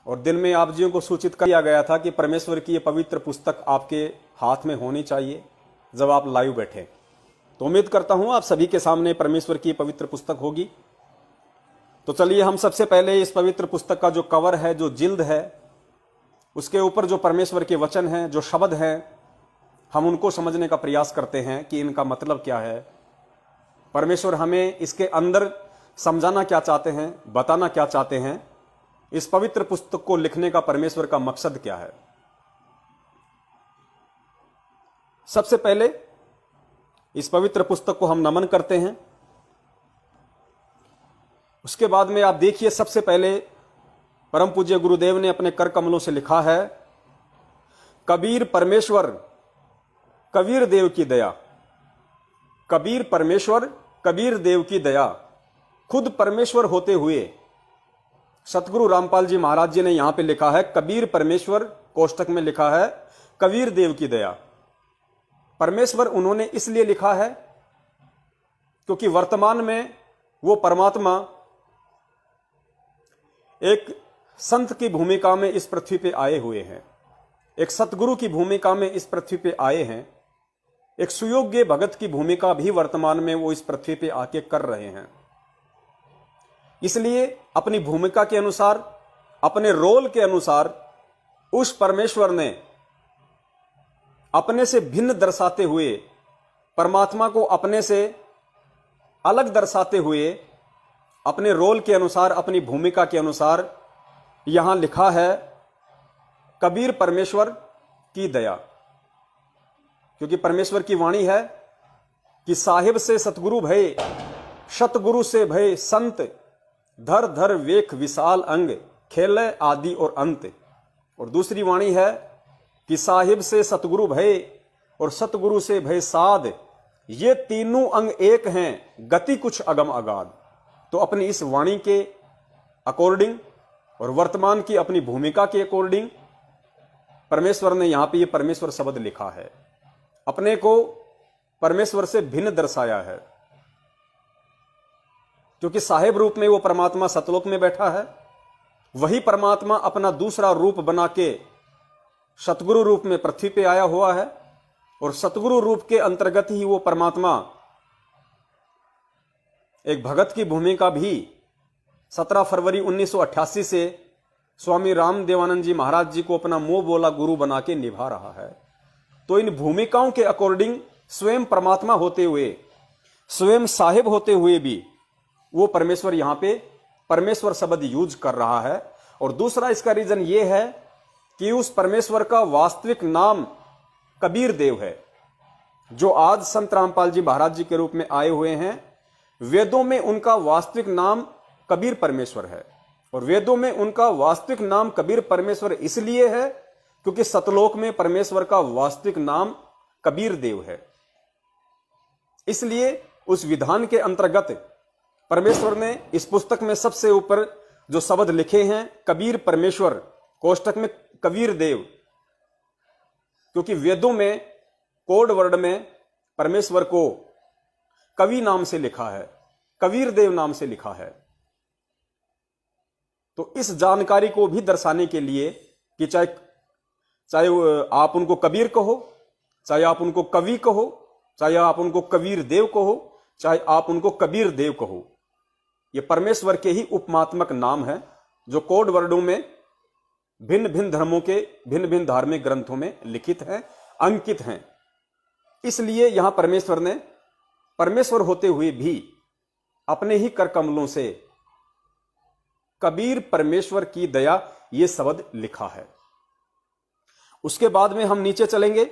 और दिन में आप जियों को सूचित किया गया था कि परमेश्वर की ये पवित्र पुस्तक आपके हाथ में होनी चाहिए जब आप लाइव बैठे। तो उम्मीद करता हूं आप सभी के सामने परमेश्वर की पवित्र पुस्तक होगी। तो चलिए हम सबसे पहले इस पवित्र पुस्तक का जो कवर है, जो जिल्द है, उसके ऊपर जो परमेश्वर के वचन हैं, जो शब्द हैं, हम उनको समझने का प्रयास करते हैं कि इनका मतलब क्या है। परमेश्वर हमें इसके अंदर समझाना क्या चाहते हैं, बताना क्या चाहते हैं, इस पवित्र पुस्तक को लिखने का परमेश्वर का मकसद क्या है। सबसे पहले इस पवित्र पुस्तक को हम नमन करते हैं। उसके बाद में आप देखिए, सबसे पहले परम पूज्य गुरुदेव ने अपने कर कमलों से लिखा है, कबीर परमेश्वर कबीर देव की दया। कबीर परमेश्वर कबीर देव की दया। खुद परमेश्वर होते हुए सतगुरु रामपाल जी महाराज जी ने यहां पे लिखा है, कबीर परमेश्वर, कोष्टक में लिखा है कबीर देव की दया। परमेश्वर उन्होंने इसलिए लिखा है क्योंकि वर्तमान में वो परमात्मा एक संत की भूमिका में इस पृथ्वी पे आए हुए हैं, एक सतगुरु की भूमिका में इस पृथ्वी पे आए हैं, एक सुयोग्य भगत की भूमिका भी वर्तमान में वो इस पृथ्वी पे आके कर रहे हैं। इसलिए अपनी भूमिका के अनुसार, अपने रोल के अनुसार उस परमेश्वर ने अपने से भिन्न दर्शाते हुए, परमात्मा को अपने से अलग दर्शाते हुए, अपने रोल के अनुसार, अपनी भूमिका के अनुसार यहां लिखा है कबीर परमेश्वर की दया। क्योंकि परमेश्वर की वाणी है कि साहिब से सतगुरु भय, सतगुरु से भय संत, धर धर वेख विशाल अंग, खेले आदि और अंत। और दूसरी वाणी है कि साहिब से सतगुरु भय और सतगुरु से भय साध, ये तीनों अंग एक हैं, गति कुछ अगम अगाध। तो अपनी इस वाणी के अकॉर्डिंग और वर्तमान की अपनी भूमिका के अकॉर्डिंग परमेश्वर ने यहां पे ये परमेश्वर शब्द लिखा है, अपने को परमेश्वर से भिन्न दर्शाया है। क्योंकि साहेब रूप में वो परमात्मा सतलोक में बैठा है, वही परमात्मा अपना दूसरा रूप बना के सतगुरु रूप में पृथ्वी पे आया हुआ है। और सतगुरु रूप के अंतर्गत ही वो परमात्मा एक भगत की भूमिका भी 17 फरवरी 1988 से स्वामी रामदेवानंद जी महाराज जी को अपना मुंह बोला गुरु बना के निभा रहा है। तो इन भूमिकाओं के अकॉर्डिंग स्वयं परमात्मा होते हुए, स्वयं साहिब होते हुए भी वो परमेश्वर यहां पे परमेश्वर शब्द यूज कर रहा है। और दूसरा इसका रीजन ये है कि उस परमेश्वर का वास्तविक नाम कबीर देव है, जो आज संत रामपाल जी महाराज जी के रूप में आए हुए हैं। वेदों में उनका वास्तविक नाम कबीर परमेश्वर है। और वेदों में उनका वास्तविक नाम कबीर परमेश्वर इसलिए है क्योंकि सतलोक में परमेश्वर का वास्तविक नाम कबीर देव है। इसलिए उस विधान के अंतर्गत परमेश्वर ने इस पुस्तक में सबसे ऊपर जो शब्द लिखे हैं कबीर परमेश्वर, कोष्टक में कबीर देव, क्योंकि वेदों में कोड वर्ड में परमेश्वर को कवि नाम से लिखा है, कबीर देव नाम से लिखा है। तो इस जानकारी को भी दर्शाने के लिए कि चाहे आप उनको कबीर कहो, चाहे आप उनको कवि कहो, चाहे आप उनको कबीर देव कहो, चाहे आप उनको कबीर देव कहो, ये परमेश्वर के ही उपमात्मक नाम है जो कोड वर्डों में भिन्न भिन्न धर्मों के भिन्न भिन्न धार्मिक ग्रंथों में लिखित हैं, अंकित हैं। इसलिए यहां परमेश्वर ने परमेश्वर होते हुए भी अपने ही कर कमलों से कबीर परमेश्वर की दया ये शब्द लिखा है। उसके बाद में हम नीचे चलेंगे